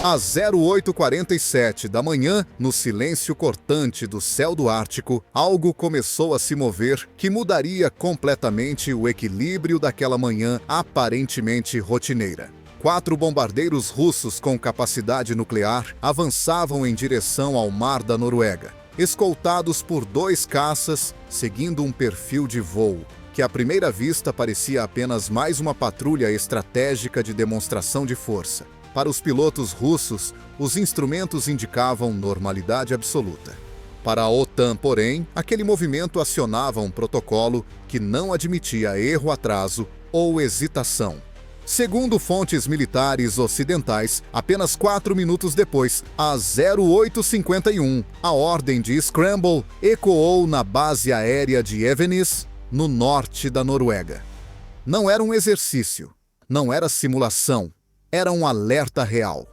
Às 08h47 da manhã, no silêncio cortante do céu do Ártico, algo começou a se mover que mudaria completamente o equilíbrio daquela manhã aparentemente rotineira. 4 bombardeiros russos com capacidade nuclear avançavam em direção ao mar da Noruega, escoltados por 2 caças, seguindo um perfil de voo, que à primeira vista parecia apenas mais uma patrulha estratégica de demonstração de força. Para os pilotos russos, os instrumentos indicavam normalidade absoluta. Para a OTAN, porém, aquele movimento acionava um protocolo que não admitia erro, atraso ou hesitação. Segundo fontes militares ocidentais, apenas 4 minutos depois, às 08h51, a ordem de Scramble ecoou na base aérea de Evenes, no norte da Noruega. Não era um exercício, não era simulação. Era um alerta real.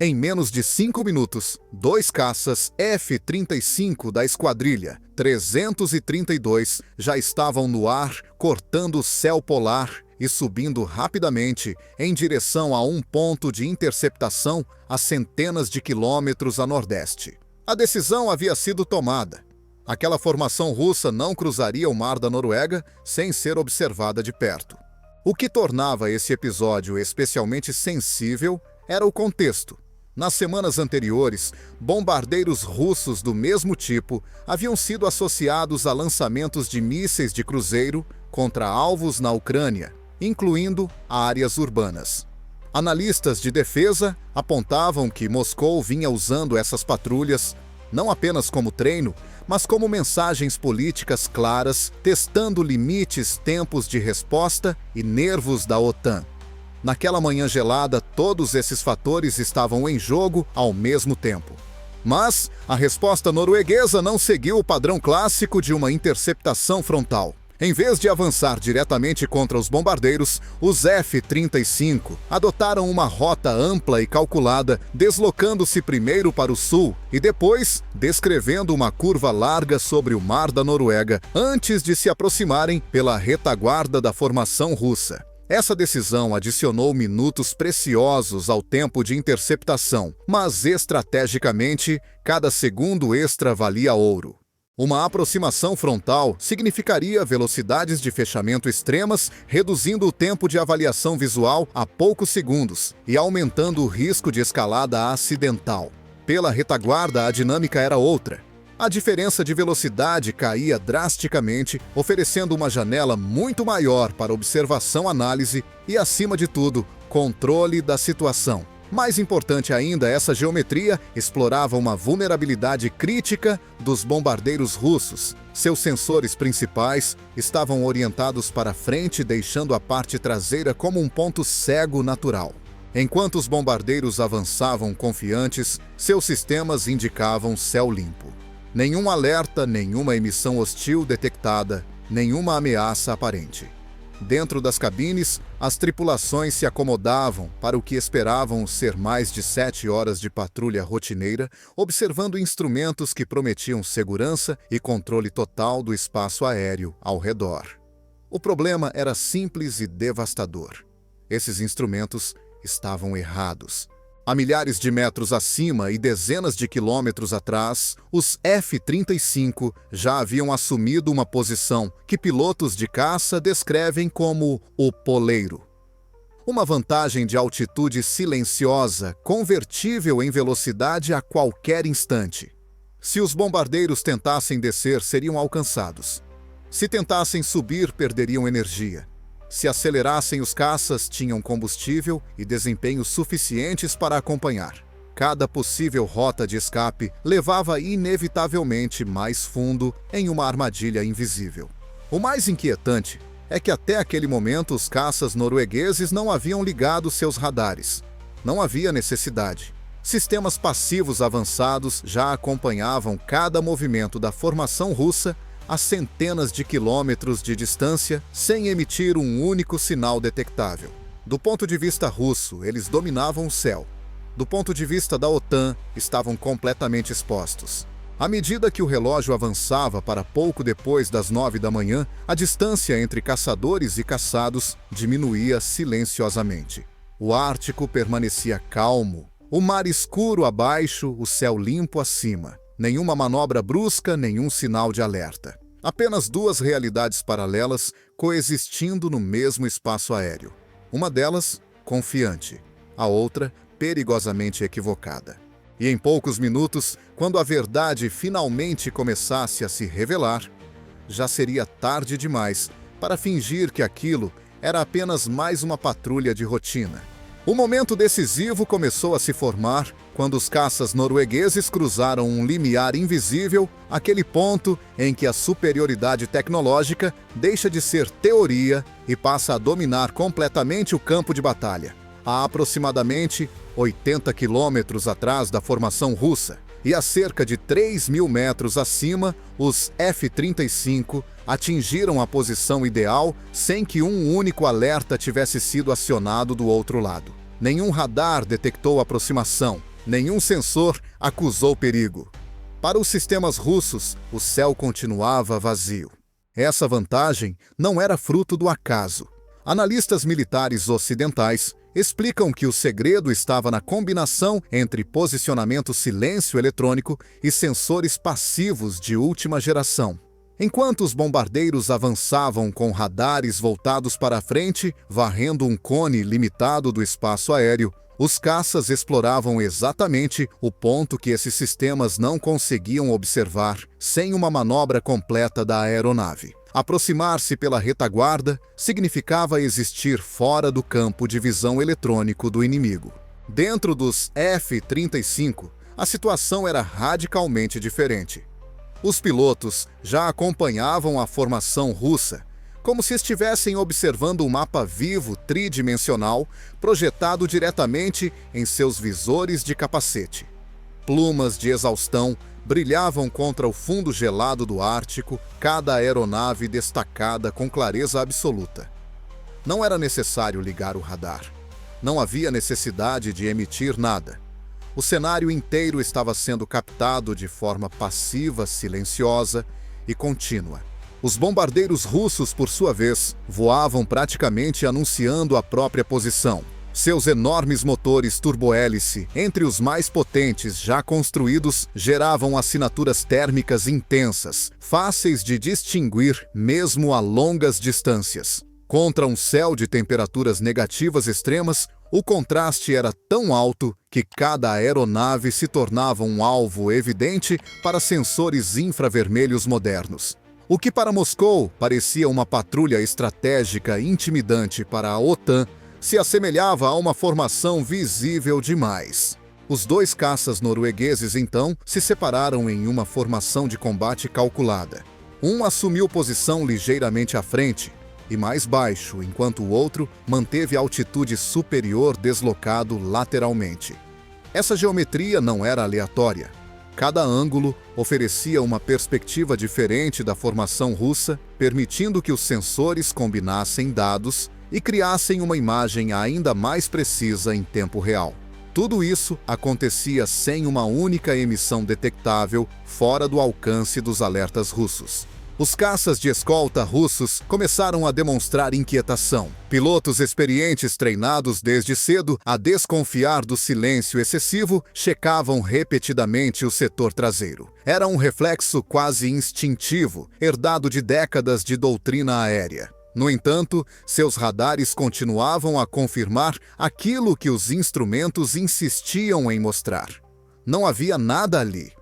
Em menos de 5 minutos, 2 caças F-35 da Esquadrilha 332 já estavam no ar, cortando o céu polar e subindo rapidamente em direção a um ponto de interceptação a centenas de quilômetros a nordeste. A decisão havia sido tomada. Aquela formação russa não cruzaria o mar da Noruega sem ser observada de perto. O que tornava esse episódio especialmente sensível era o contexto. Nas semanas anteriores, bombardeiros russos do mesmo tipo haviam sido associados a lançamentos de mísseis de cruzeiro contra alvos na Ucrânia, incluindo áreas urbanas. Analistas de defesa apontavam que Moscou vinha usando essas patrulhas não apenas como treino, mas como mensagens políticas claras, testando limites, tempos de resposta e nervos da OTAN. Naquela manhã gelada, todos esses fatores estavam em jogo ao mesmo tempo. Mas a resposta norueguesa não seguiu o padrão clássico de uma interceptação frontal. Em vez de avançar diretamente contra os bombardeiros, os F-35 adotaram uma rota ampla e calculada, deslocando-se primeiro para o sul e depois descrevendo uma curva larga sobre o mar da Noruega, antes de se aproximarem pela retaguarda da formação russa. Essa decisão adicionou minutos preciosos ao tempo de interceptação, mas estrategicamente, cada segundo extra valia ouro. Uma aproximação frontal significaria velocidades de fechamento extremas, reduzindo o tempo de avaliação visual a poucos segundos e aumentando o risco de escalada acidental. Pela retaguarda, a dinâmica era outra. A diferença de velocidade caía drasticamente, oferecendo uma janela muito maior para observação, análise e, acima de tudo, controle da situação. Mais importante ainda, essa geometria explorava uma vulnerabilidade crítica dos bombardeiros russos. Seus sensores principais estavam orientados para frente, deixando a parte traseira como um ponto cego natural. Enquanto os bombardeiros avançavam confiantes, seus sistemas indicavam céu limpo. Nenhum alerta, nenhuma emissão hostil detectada, nenhuma ameaça aparente. Dentro das cabines, as tripulações se acomodavam para o que esperavam ser mais de 7 horas de patrulha rotineira, observando instrumentos que prometiam segurança e controle total do espaço aéreo ao redor. O problema era simples e devastador. Esses instrumentos estavam errados. A milhares de metros acima e dezenas de quilômetros atrás, os F-35 já haviam assumido uma posição que pilotos de caça descrevem como o poleiro. Uma vantagem de altitude silenciosa, convertível em velocidade a qualquer instante. Se os bombardeiros tentassem descer, seriam alcançados. Se tentassem subir, perderiam energia. Se acelerassem, os caças tinham combustível e desempenho suficientes para acompanhar. Cada possível rota de escape levava inevitavelmente mais fundo em uma armadilha invisível. O mais inquietante é que até aquele momento os caças noruegueses não haviam ligado seus radares. Não havia necessidade. Sistemas passivos avançados já acompanhavam cada movimento da formação russa a centenas de quilômetros de distância, sem emitir um único sinal detectável. Do ponto de vista russo, eles dominavam o céu. Do ponto de vista da OTAN, estavam completamente expostos. À medida que o relógio avançava para pouco depois das 9 da manhã, a distância entre caçadores e caçados diminuía silenciosamente. O Ártico permanecia calmo, O mar escuro abaixo, o céu limpo acima. Nenhuma manobra brusca, nenhum sinal de alerta. Apenas duas realidades paralelas coexistindo no mesmo espaço aéreo. Uma delas, confiante. A outra, perigosamente equivocada. E em poucos minutos, quando a verdade finalmente começasse a se revelar, já seria tarde demais para fingir que aquilo era apenas mais uma patrulha de rotina. O momento decisivo começou a se formar quando os caças noruegueses cruzaram um limiar invisível, aquele ponto em que a superioridade tecnológica deixa de ser teoria e passa a dominar completamente o campo de batalha. A aproximadamente 80 quilômetros atrás da formação russa e a cerca de 3.000 metros acima, os F-35 atingiram a posição ideal sem que um único alerta tivesse sido acionado do outro lado. Nenhum radar detectou aproximação, nenhum sensor acusou perigo. Para os sistemas russos, o céu continuava vazio. Essa vantagem não era fruto do acaso. Analistas militares ocidentais explicam que o segredo estava na combinação entre posicionamento silêncio eletrônico e sensores passivos de última geração. Enquanto os bombardeiros avançavam com radares voltados para a frente, varrendo um cone limitado do espaço aéreo, os caças exploravam exatamente o ponto que esses sistemas não conseguiam observar sem uma manobra completa da aeronave. Aproximar-se pela retaguarda significava existir fora do campo de visão eletrônico do inimigo. Dentro dos F-35, a situação era radicalmente diferente. Os pilotos já acompanhavam a formação russa, como se estivessem observando um mapa vivo tridimensional projetado diretamente em seus visores de capacete. Plumas de exaustão brilhavam contra o fundo gelado do Ártico, cada aeronave destacada com clareza absoluta. Não era necessário ligar o radar. Não havia necessidade de emitir nada. O cenário inteiro estava sendo captado de forma passiva, silenciosa e contínua. Os bombardeiros russos, por sua vez, voavam praticamente anunciando a própria posição. Seus enormes motores turbohélice, entre os mais potentes já construídos, geravam assinaturas térmicas intensas, fáceis de distinguir mesmo a longas distâncias. Contra um céu de temperaturas negativas extremas, o contraste era tão alto que cada aeronave se tornava um alvo evidente para sensores infravermelhos modernos. O que para Moscou parecia uma patrulha estratégica intimidante para a OTAN, se assemelhava a uma formação visível demais. Os dois caças noruegueses, então, se separaram em uma formação de combate calculada. Um assumiu posição ligeiramente à frente e mais baixo, enquanto o outro manteve altitude superior deslocado lateralmente. Essa geometria não era aleatória. Cada ângulo oferecia uma perspectiva diferente da formação russa, permitindo que os sensores combinassem dados e criassem uma imagem ainda mais precisa em tempo real. Tudo isso acontecia sem uma única emissão detectável fora do alcance dos alertas russos. Os caças de escolta russos começaram a demonstrar inquietação. Pilotos experientes treinados desde cedo a desconfiar do silêncio excessivo checavam repetidamente o setor traseiro. Era um reflexo quase instintivo, herdado de décadas de doutrina aérea. No entanto, seus radares continuavam a confirmar aquilo que os instrumentos insistiam em mostrar. Não havia nada ali.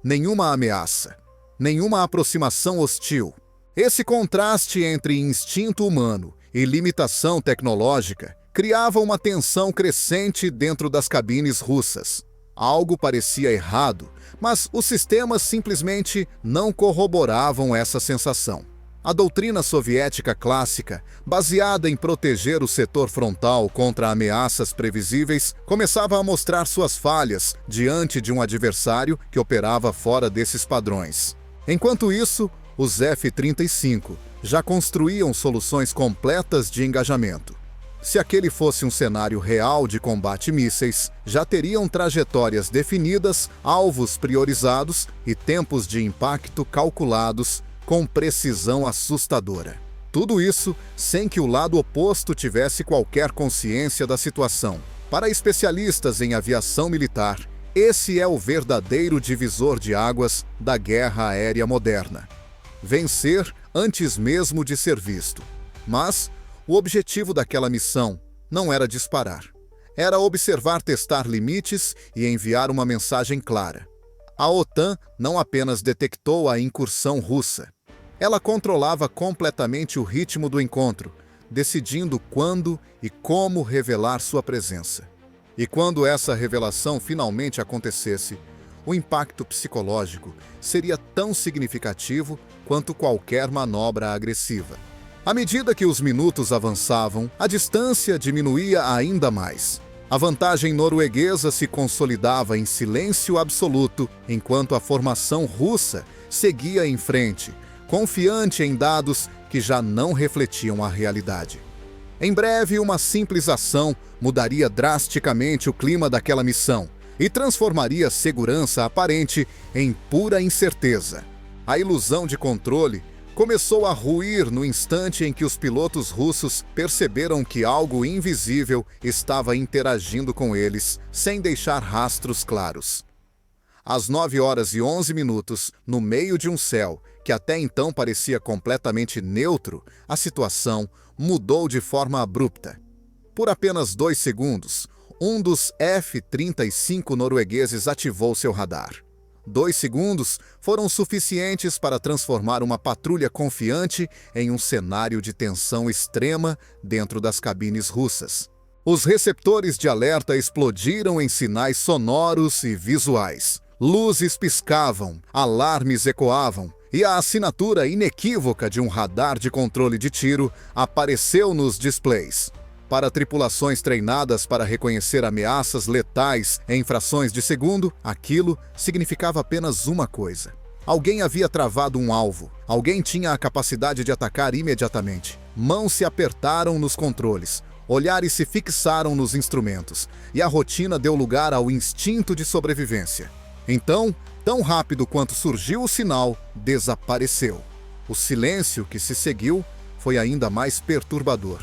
Nenhuma ameaça. Nenhuma aproximação hostil. Esse contraste entre instinto humano e limitação tecnológica criava uma tensão crescente dentro das cabines russas. Algo parecia errado, mas os sistemas simplesmente não corroboravam essa sensação. A doutrina soviética clássica, baseada em proteger o setor frontal contra ameaças previsíveis, começava a mostrar suas falhas diante de um adversário que operava fora desses padrões. Enquanto isso, os F-35 já construíam soluções completas de engajamento. Se aquele fosse um cenário real de combate mísseis, já teriam trajetórias definidas, alvos priorizados e tempos de impacto calculados com precisão assustadora. Tudo isso sem que o lado oposto tivesse qualquer consciência da situação. Para especialistas em aviação militar, esse é o verdadeiro divisor de águas da guerra aérea moderna. Vencer antes mesmo de ser visto. Mas o objetivo daquela missão não era disparar. Era observar, testar limites e enviar uma mensagem clara. A OTAN não apenas detectou a incursão russa. Ela controlava completamente o ritmo do encontro, decidindo quando e como revelar sua presença. E quando essa revelação finalmente acontecesse, o impacto psicológico seria tão significativo quanto qualquer manobra agressiva. À medida que os minutos avançavam, a distância diminuía ainda mais. A vantagem norueguesa se consolidava em silêncio absoluto, enquanto a formação russa seguia em frente, confiante em dados que já não refletiam a realidade. Em breve, uma simples ação mudaria drasticamente o clima daquela missão e transformaria a segurança aparente em pura incerteza. A ilusão de controle começou a ruir no instante em que os pilotos russos perceberam que algo invisível estava interagindo com eles, sem deixar rastros claros. Às 9h11, no meio de um céu que até então parecia completamente neutro, a situação mudou de forma abrupta. Por apenas 2 segundos, um dos F-35 noruegueses ativou seu radar. 2 segundos foram suficientes para transformar uma patrulha confiante em um cenário de tensão extrema dentro das cabines russas. Os receptores de alerta explodiram em sinais sonoros e visuais. Luzes piscavam, alarmes ecoavam, e a assinatura inequívoca de um radar de controle de tiro apareceu nos displays. Para tripulações treinadas para reconhecer ameaças letais em frações de segundo, aquilo significava apenas uma coisa. Alguém havia travado um alvo. Alguém tinha a capacidade de atacar imediatamente. Mãos se apertaram nos controles. Olhares se fixaram nos instrumentos. E a rotina deu lugar ao instinto de sobrevivência. Então, tão rápido quanto surgiu o sinal, desapareceu. O silêncio que se seguiu foi ainda mais perturbador.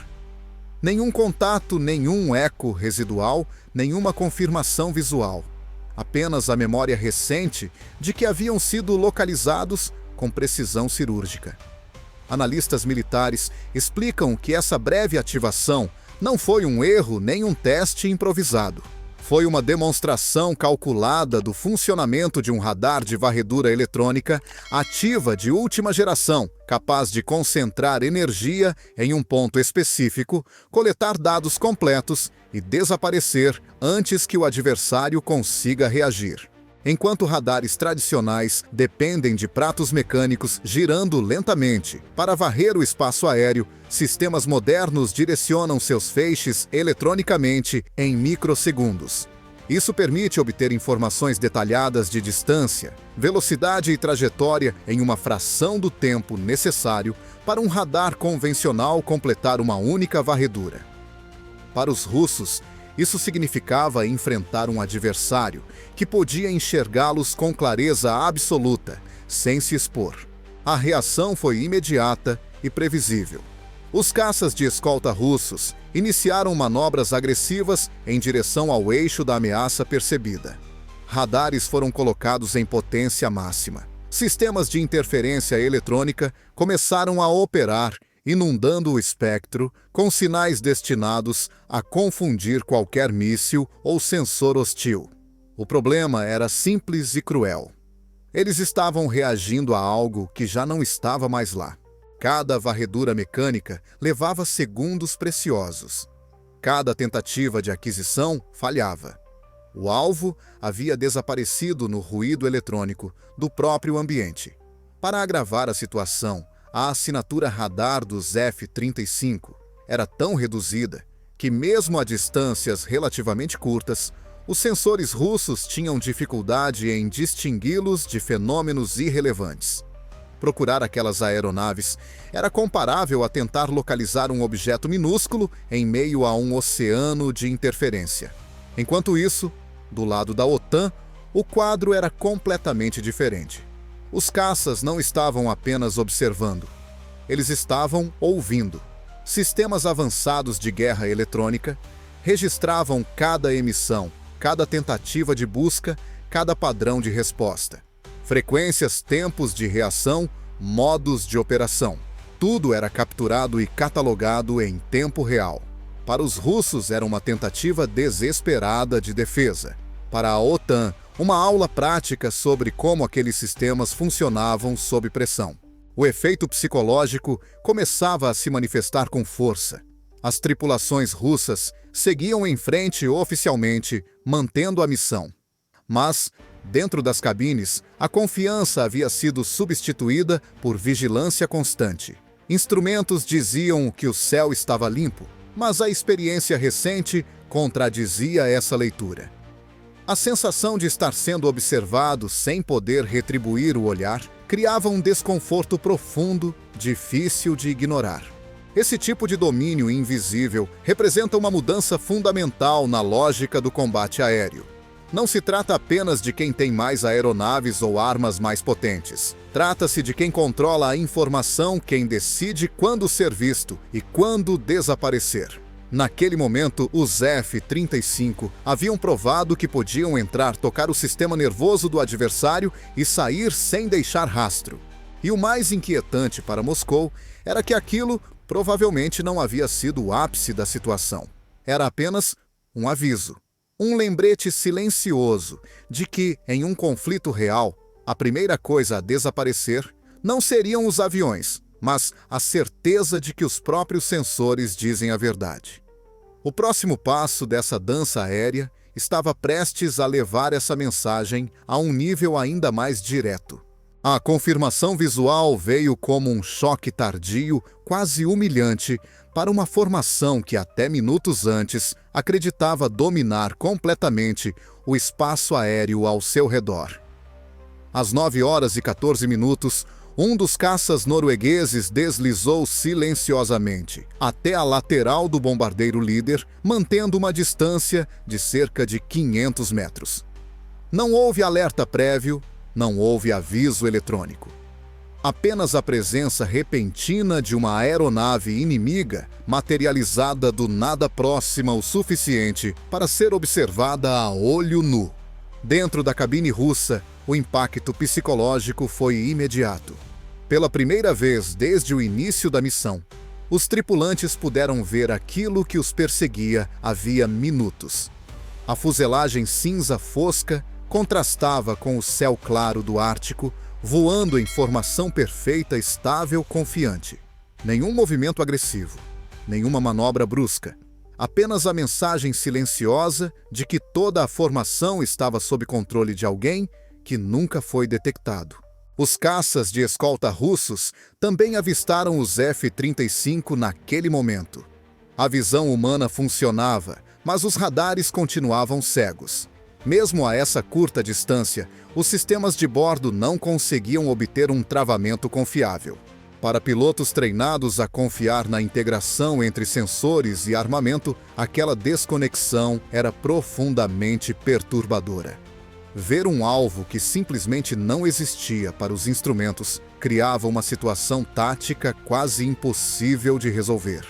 Nenhum contato, nenhum eco residual, nenhuma confirmação visual. Apenas a memória recente de que haviam sido localizados com precisão cirúrgica. Analistas militares explicam que essa breve ativação não foi um erro nem um teste improvisado. Foi uma demonstração calculada do funcionamento de um radar de varredura eletrônica ativa de última geração, capaz de concentrar energia em um ponto específico, coletar dados completos e desaparecer antes que o adversário consiga reagir. Enquanto radares tradicionais dependem de pratos mecânicos girando lentamente para varrer o espaço aéreo, sistemas modernos direcionam seus feixes eletronicamente em microsegundos. Isso permite obter informações detalhadas de distância, velocidade e trajetória em uma fração do tempo necessário para um radar convencional completar uma única varredura. Para os russos, isso significava enfrentar um adversário que podia enxergá-los com clareza absoluta, sem se expor. A reação foi imediata e previsível. Os caças de escolta russos iniciaram manobras agressivas em direção ao eixo da ameaça percebida. Radares foram colocados em potência máxima. Sistemas de interferência eletrônica começaram a operar, inundando o espectro com sinais destinados a confundir qualquer míssil ou sensor hostil. O problema era simples e cruel. Eles estavam reagindo a algo que já não estava mais lá. Cada varredura mecânica levava segundos preciosos. Cada tentativa de aquisição falhava. O alvo havia desaparecido no ruído eletrônico do próprio ambiente. Para agravar a situação, a assinatura radar dos F-35 era tão reduzida que, mesmo a distâncias relativamente curtas, os sensores russos tinham dificuldade em distingui-los de fenômenos irrelevantes. Procurar aquelas aeronaves era comparável a tentar localizar um objeto minúsculo em meio a um oceano de interferência. Enquanto isso, do lado da OTAN, o quadro era completamente diferente. Os caças não estavam apenas observando, eles estavam ouvindo. Sistemas avançados de guerra eletrônica registravam cada emissão, cada tentativa de busca, cada padrão de resposta. Frequências, tempos de reação, modos de operação. Tudo era capturado e catalogado em tempo real. Para os russos era uma tentativa desesperada de defesa. Para a OTAN, uma aula prática sobre como aqueles sistemas funcionavam sob pressão. O efeito psicológico começava a se manifestar com força. As tripulações russas seguiam em frente oficialmente, mantendo a missão. Mas, dentro das cabines, a confiança havia sido substituída por vigilância constante. Instrumentos diziam que o céu estava limpo, mas a experiência recente contradizia essa leitura. A sensação de estar sendo observado sem poder retribuir o olhar criava um desconforto profundo, difícil de ignorar. Esse tipo de domínio invisível representa uma mudança fundamental na lógica do combate aéreo. Não se trata apenas de quem tem mais aeronaves ou armas mais potentes. Trata-se de quem controla a informação, quem decide quando ser visto e quando desaparecer. Naquele momento, os F-35 haviam provado que podiam entrar, tocar o sistema nervoso do adversário e sair sem deixar rastro. E o mais inquietante para Moscou era que aquilo provavelmente não havia sido o ápice da situação. Era apenas um aviso. Um lembrete silencioso de que, em um conflito real, a primeira coisa a desaparecer não seriam os aviões, mas a certeza de que os próprios sensores dizem a verdade. O próximo passo dessa dança aérea estava prestes a levar essa mensagem a um nível ainda mais direto. A confirmação visual veio como um choque tardio, quase humilhante, para uma formação que até minutos antes acreditava dominar completamente o espaço aéreo ao seu redor. Às 9h14, um dos caças noruegueses deslizou silenciosamente até a lateral do bombardeiro líder, mantendo uma distância de cerca de 500 metros. Não houve alerta prévio, não houve aviso eletrônico. Apenas a presença repentina de uma aeronave inimiga, materializada do nada próxima o suficiente para ser observada a olho nu. Dentro da cabine russa, o impacto psicológico foi imediato. Pela primeira vez desde o início da missão, os tripulantes puderam ver aquilo que os perseguia havia minutos. A fuselagem cinza fosca contrastava com o céu claro do Ártico, voando em formação perfeita, estável, confiante. Nenhum movimento agressivo, nenhuma manobra brusca. Apenas a mensagem silenciosa de que toda a formação estava sob controle de alguém que nunca foi detectado. Os caças de escolta russos também avistaram os F-35 naquele momento. A visão humana funcionava, mas os radares continuavam cegos. Mesmo a essa curta distância, os sistemas de bordo não conseguiam obter um travamento confiável. Para pilotos treinados a confiar na integração entre sensores e armamento, aquela desconexão era profundamente perturbadora. Ver um alvo que simplesmente não existia para os instrumentos criava uma situação tática quase impossível de resolver.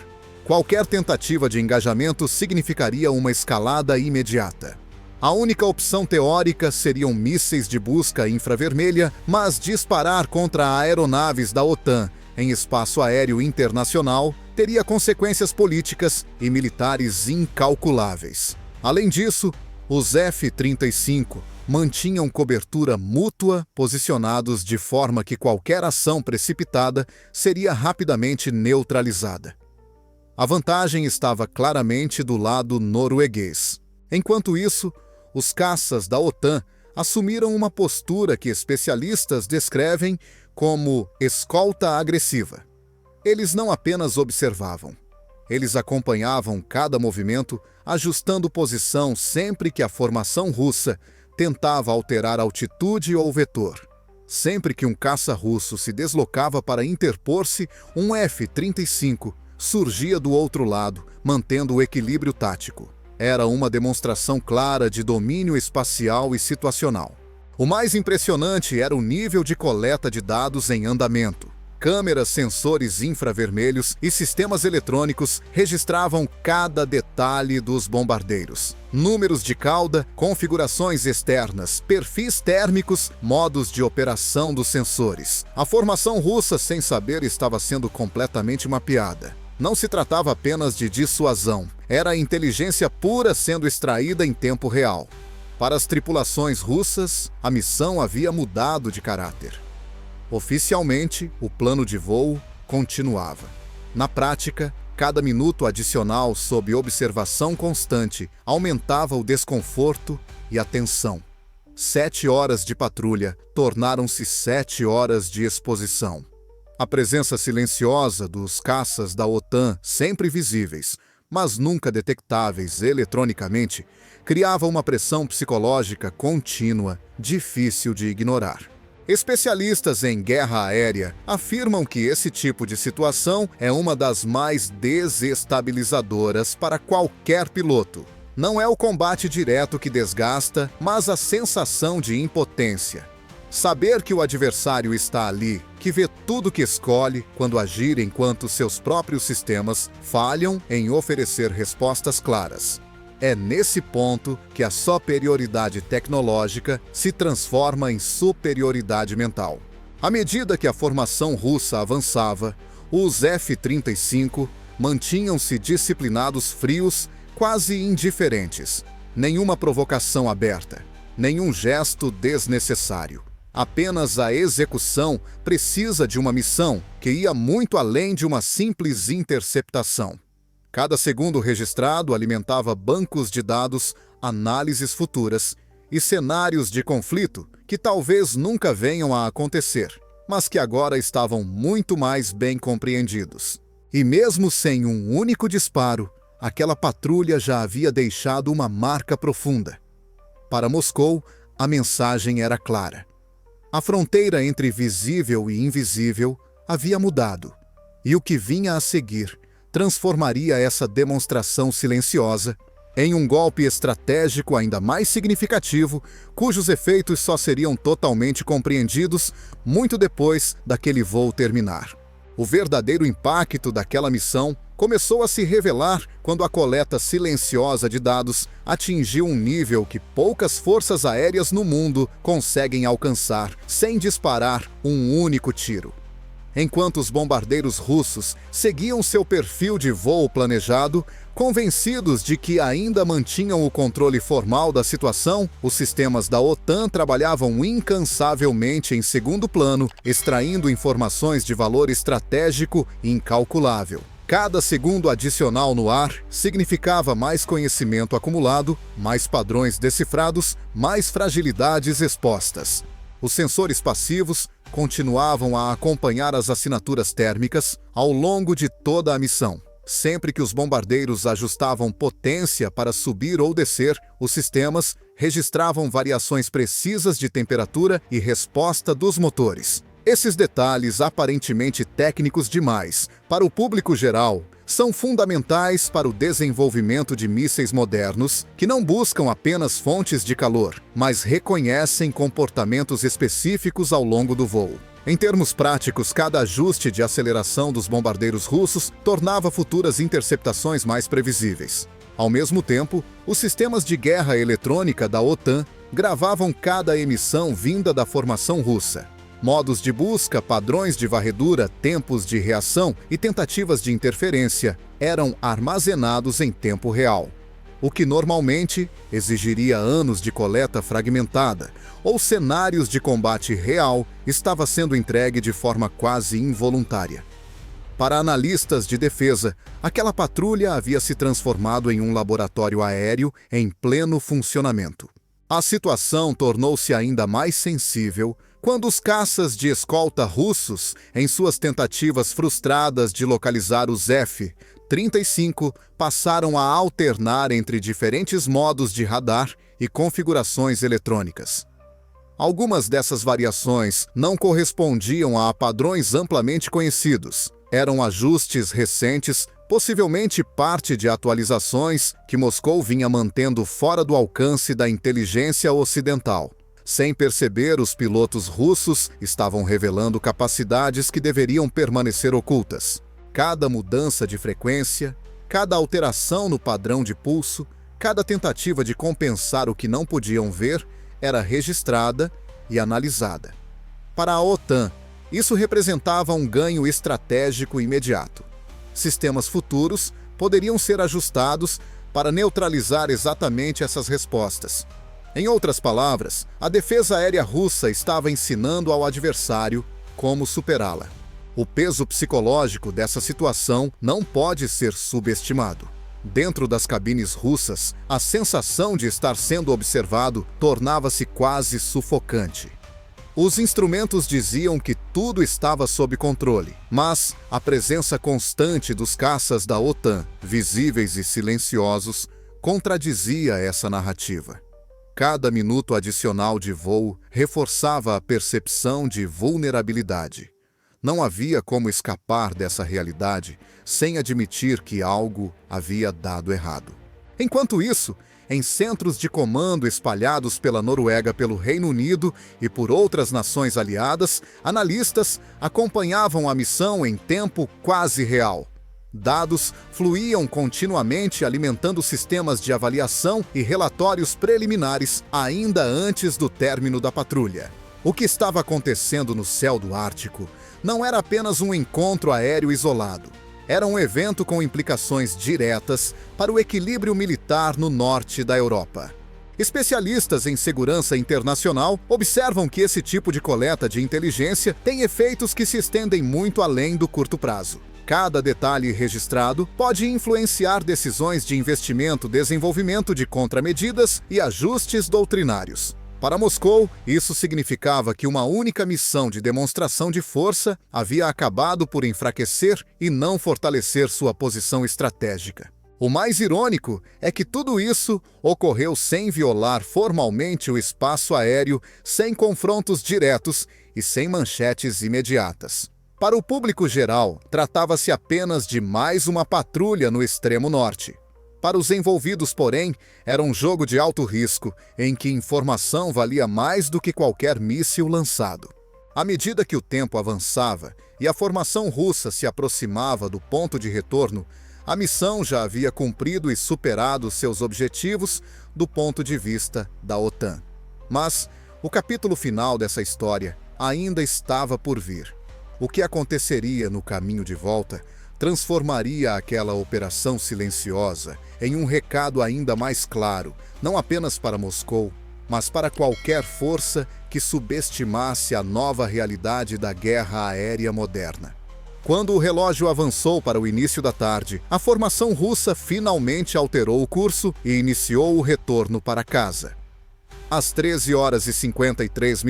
Qualquer tentativa de engajamento significaria uma escalada imediata. A única opção teórica seriam mísseis de busca infravermelha, mas disparar contra aeronaves da OTAN em espaço aéreo internacional teria consequências políticas e militares incalculáveis. Além disso, os F-35 mantinham cobertura mútua, posicionados de forma que qualquer ação precipitada seria rapidamente neutralizada. A vantagem estava claramente do lado norueguês. Enquanto isso, os caças da OTAN assumiram uma postura que especialistas descrevem como escolta agressiva. Eles não apenas observavam. Eles acompanhavam cada movimento, ajustando posição sempre que a formação russa tentava alterar altitude ou vetor. Sempre que um caça russo se deslocava para interpor-se, um F-35 surgia do outro lado, mantendo o equilíbrio tático. Era uma demonstração clara de domínio espacial e situacional. O mais impressionante era o nível de coleta de dados em andamento. Câmeras, sensores infravermelhos e sistemas eletrônicos registravam cada detalhe dos bombardeiros. Números de cauda, configurações externas, perfis térmicos, modos de operação dos sensores. A formação russa, sem saber, estava sendo completamente mapeada. Não se tratava apenas de dissuasão, era a inteligência pura sendo extraída em tempo real. Para as tripulações russas, a missão havia mudado de caráter. Oficialmente, o plano de voo continuava. Na prática, cada minuto adicional sob observação constante aumentava o desconforto e a tensão. 7 horas de patrulha tornaram-se 7 horas de exposição. A presença silenciosa dos caças da OTAN, sempre visíveis, mas nunca detectáveis eletronicamente, criava uma pressão psicológica contínua, difícil de ignorar. Especialistas em guerra aérea afirmam que esse tipo de situação é uma das mais desestabilizadoras para qualquer piloto. Não é o combate direto que desgasta, mas a sensação de impotência. Saber que o adversário está ali, que vê tudo que escolhe quando agir enquanto seus próprios sistemas falham em oferecer respostas claras. É nesse ponto que a superioridade tecnológica se transforma em superioridade mental. À medida que a formação russa avançava, os F-35 mantinham-se disciplinados, frios, quase indiferentes. Nenhuma provocação aberta, nenhum gesto desnecessário. Apenas a execução precisa de uma missão que ia muito além de uma simples interceptação. Cada segundo registrado alimentava bancos de dados, análises futuras e cenários de conflito que talvez nunca venham a acontecer, mas que agora estavam muito mais bem compreendidos. E mesmo sem um único disparo, aquela patrulha já havia deixado uma marca profunda. Para Moscou, a mensagem era clara. A fronteira entre visível e invisível havia mudado, e o que vinha a seguir transformaria essa demonstração silenciosa em um golpe estratégico ainda mais significativo, cujos efeitos só seriam totalmente compreendidos muito depois daquele voo terminar. O verdadeiro impacto daquela missão começou a se revelar quando a coleta silenciosa de dados atingiu um nível que poucas forças aéreas no mundo conseguem alcançar sem disparar um único tiro. Enquanto os bombardeiros russos seguiam seu perfil de voo planejado, convencidos de que ainda mantinham o controle formal da situação, os sistemas da OTAN trabalhavam incansavelmente em segundo plano, extraindo informações de valor estratégico incalculável. Cada segundo adicional no ar significava mais conhecimento acumulado, mais padrões decifrados, mais fragilidades expostas. Os sensores passivos continuavam a acompanhar as assinaturas térmicas ao longo de toda a missão. Sempre que os bombardeiros ajustavam potência para subir ou descer, os sistemas registravam variações precisas de temperatura e resposta dos motores. Esses detalhes, aparentemente técnicos demais para o público geral, são fundamentais para o desenvolvimento de mísseis modernos que não buscam apenas fontes de calor, mas reconhecem comportamentos específicos ao longo do voo. Em termos práticos, cada ajuste de aceleração dos bombardeiros russos tornava futuras interceptações mais previsíveis. Ao mesmo tempo, os sistemas de guerra eletrônica da OTAN gravavam cada emissão vinda da formação russa. Modos de busca, padrões de varredura, tempos de reação e tentativas de interferência eram armazenados em tempo real, o que normalmente exigiria anos de coleta fragmentada, ou cenários de combate real estava sendo entregue de forma quase involuntária. Para analistas de defesa, aquela patrulha havia se transformado em um laboratório aéreo em pleno funcionamento. A situação tornou-se ainda mais sensível quando os caças de escolta russos, em suas tentativas frustradas de localizar os F-35, passaram a alternar entre diferentes modos de radar e configurações eletrônicas. Algumas dessas variações não correspondiam a padrões amplamente conhecidos. Eram ajustes recentes, possivelmente parte de atualizações que Moscou vinha mantendo fora do alcance da inteligência ocidental. Sem perceber, os pilotos russos estavam revelando capacidades que deveriam permanecer ocultas. Cada mudança de frequência, cada alteração no padrão de pulso, cada tentativa de compensar o que não podiam ver era registrada e analisada. Para a OTAN, isso representava um ganho estratégico imediato. Sistemas futuros poderiam ser ajustados para neutralizar exatamente essas respostas. Em outras palavras, a defesa aérea russa estava ensinando ao adversário como superá-la. O peso psicológico dessa situação não pode ser subestimado. Dentro das cabines russas, a sensação de estar sendo observado tornava-se quase sufocante. Os instrumentos diziam que tudo estava sob controle, mas a presença constante dos caças da OTAN, visíveis e silenciosos, contradizia essa narrativa. Cada minuto adicional de voo reforçava a percepção de vulnerabilidade. Não havia como escapar dessa realidade sem admitir que algo havia dado errado. Enquanto isso, em centros de comando espalhados pela Noruega, pelo Reino Unido e por outras nações aliadas, analistas acompanhavam a missão em tempo quase real. Dados fluíam continuamente, alimentando sistemas de avaliação e relatórios preliminares ainda antes do término da patrulha. O que estava acontecendo no céu do Ártico não era apenas um encontro aéreo isolado. Era um evento com implicações diretas para o equilíbrio militar no norte da Europa. Especialistas em segurança internacional observam que esse tipo de coleta de inteligência tem efeitos que se estendem muito além do curto prazo. Cada detalhe registrado pode influenciar decisões de investimento, desenvolvimento de contramedidas e ajustes doutrinários. Para Moscou, isso significava que uma única missão de demonstração de força havia acabado por enfraquecer e não fortalecer sua posição estratégica. O mais irônico é que tudo isso ocorreu sem violar formalmente o espaço aéreo, sem confrontos diretos e sem manchetes imediatas. Para o público geral, tratava-se apenas de mais uma patrulha no extremo norte. Para os envolvidos, porém, era um jogo de alto risco, em que informação valia mais do que qualquer míssil lançado. À medida que o tempo avançava e a formação russa se aproximava do ponto de retorno, a missão já havia cumprido e superado seus objetivos do ponto de vista da OTAN. Mas o capítulo final dessa história ainda estava por vir. O que aconteceria no caminho de volta transformaria aquela operação silenciosa em um recado ainda mais claro, não apenas para Moscou, mas para qualquer força que subestimasse a nova realidade da guerra aérea moderna. Quando o relógio avançou para o início da tarde, a formação russa finalmente alterou o curso e iniciou o retorno para casa. Às 13h53,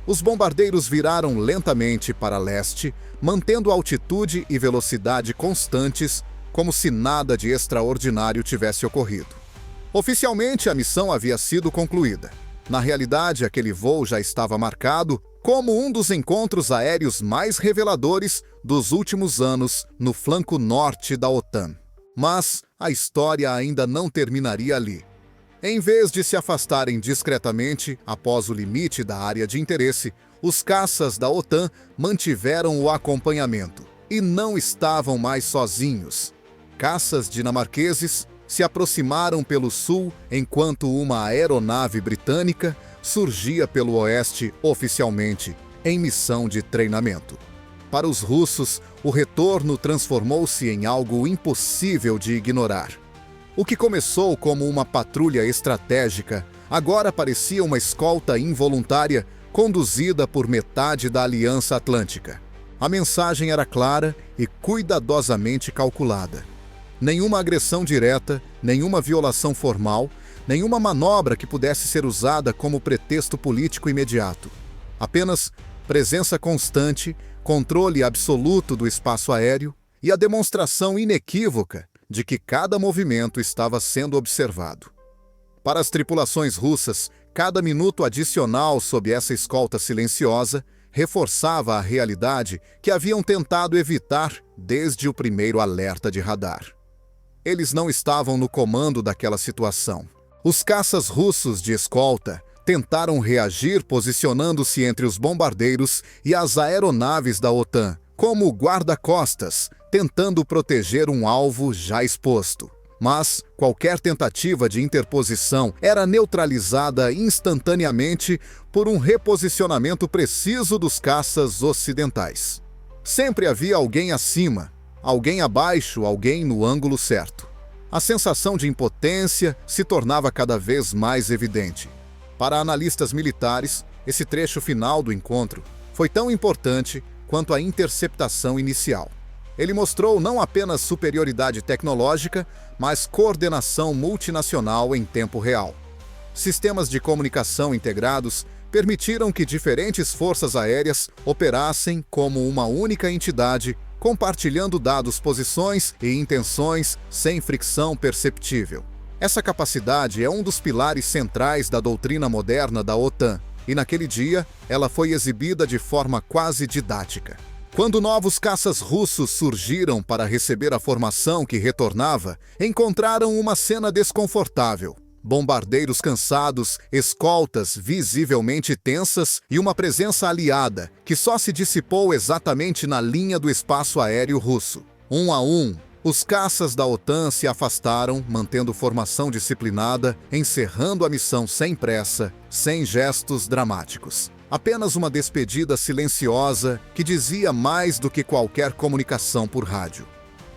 os bombardeiros viraram lentamente para leste, mantendo altitude e velocidade constantes, como se nada de extraordinário tivesse ocorrido. Oficialmente, a missão havia sido concluída. Na realidade, aquele voo já estava marcado como um dos encontros aéreos mais reveladores dos últimos anos no flanco norte da OTAN. Mas a história ainda não terminaria ali. Em vez de se afastarem discretamente após o limite da área de interesse, os caças da OTAN mantiveram o acompanhamento e não estavam mais sozinhos. Caças dinamarqueses se aproximaram pelo sul enquanto uma aeronave britânica surgia pelo oeste oficialmente em missão de treinamento. Para os russos, o retorno transformou-se em algo impossível de ignorar. O que começou como uma patrulha estratégica, agora parecia uma escolta involuntária conduzida por metade da Aliança Atlântica. A mensagem era clara e cuidadosamente calculada. Nenhuma agressão direta, nenhuma violação formal, nenhuma manobra que pudesse ser usada como pretexto político imediato. Apenas presença constante, controle absoluto do espaço aéreo e a demonstração inequívoca de que cada movimento estava sendo observado. Para as tripulações russas, cada minuto adicional sob essa escolta silenciosa reforçava a realidade que haviam tentado evitar desde o primeiro alerta de radar. Eles não estavam no comando daquela situação. Os caças russos de escolta tentaram reagir posicionando-se entre os bombardeiros e as aeronaves da OTAN, como guarda-costas, tentando proteger um alvo já exposto. Mas qualquer tentativa de interposição era neutralizada instantaneamente por um reposicionamento preciso dos caças ocidentais. Sempre havia alguém acima, alguém abaixo, alguém no ângulo certo. A sensação de impotência se tornava cada vez mais evidente. Para analistas militares, esse trecho final do encontro foi tão importante quanto a interceptação inicial. Ele mostrou não apenas superioridade tecnológica, mas coordenação multinacional em tempo real. Sistemas de comunicação integrados permitiram que diferentes forças aéreas operassem como uma única entidade, compartilhando dados, posições e intenções sem fricção perceptível. Essa capacidade é um dos pilares centrais da doutrina moderna da OTAN, e naquele dia ela foi exibida de forma quase didática. Quando novos caças russos surgiram para receber a formação que retornava, encontraram uma cena desconfortável. Bombardeiros cansados, escoltas visivelmente tensas e uma presença aliada que só se dissipou exatamente na linha do espaço aéreo russo. Um a um, os caças da OTAN se afastaram, mantendo formação disciplinada, encerrando a missão sem pressa, sem gestos dramáticos. Apenas uma despedida silenciosa que dizia mais do que qualquer comunicação por rádio.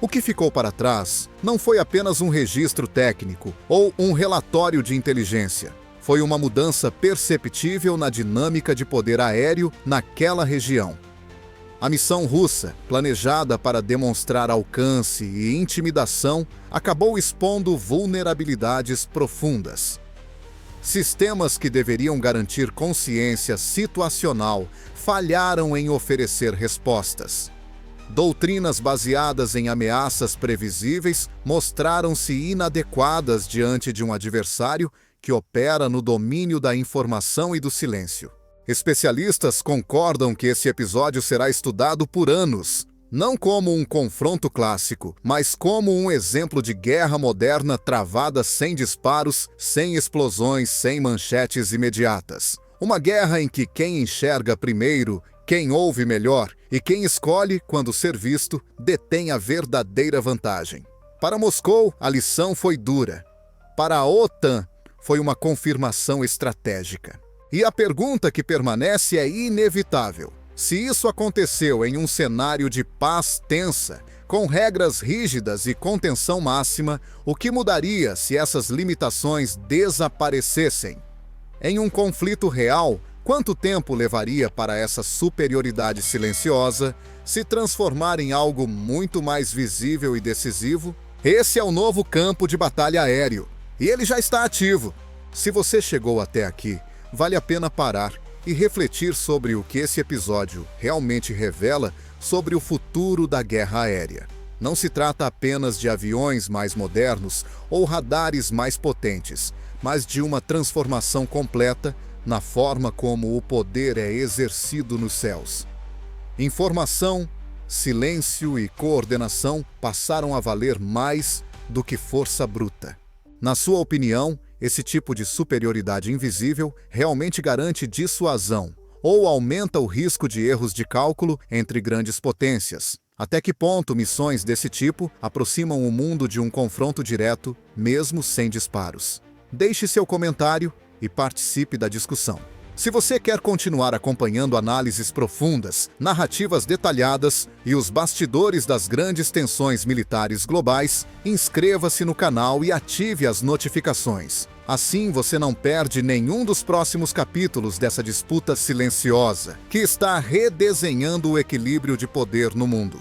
O que ficou para trás não foi apenas um registro técnico ou um relatório de inteligência. Foi uma mudança perceptível na dinâmica de poder aéreo naquela região. A missão russa, planejada para demonstrar alcance e intimidação, acabou expondo vulnerabilidades profundas. Sistemas que deveriam garantir consciência situacional falharam em oferecer respostas. Doutrinas baseadas em ameaças previsíveis mostraram-se inadequadas diante de um adversário que opera no domínio da informação e do silêncio. Especialistas concordam que esse episódio será estudado por anos, não como um confronto clássico, mas como um exemplo de guerra moderna travada sem disparos, sem explosões, sem manchetes imediatas. Uma guerra em que quem enxerga primeiro, quem ouve melhor e quem escolhe quando ser visto, detém a verdadeira vantagem. Para Moscou, a lição foi dura. Para a OTAN, foi uma confirmação estratégica. E a pergunta que permanece é inevitável. Se isso aconteceu em um cenário de paz tensa, com regras rígidas e contenção máxima, o que mudaria se essas limitações desaparecessem? Em um conflito real, quanto tempo levaria para essa superioridade silenciosa se transformar em algo muito mais visível e decisivo? Esse é o novo campo de batalha aéreo, e ele já está ativo. Se você chegou até aqui, vale a pena parar e refletir sobre o que esse episódio realmente revela sobre o futuro da guerra aérea. Não se trata apenas de aviões mais modernos ou radares mais potentes, mas de uma transformação completa na forma como o poder é exercido nos céus. Informação, silêncio e coordenação passaram a valer mais do que força bruta. Na sua opinião, esse tipo de superioridade invisível realmente garante dissuasão ou aumenta o risco de erros de cálculo entre grandes potências? Até que ponto missões desse tipo aproximam o mundo de um confronto direto, mesmo sem disparos? Deixe seu comentário e participe da discussão. Se você quer continuar acompanhando análises profundas, narrativas detalhadas e os bastidores das grandes tensões militares globais, inscreva-se no canal e ative as notificações. Assim você não perde nenhum dos próximos capítulos dessa disputa silenciosa que está redesenhando o equilíbrio de poder no mundo.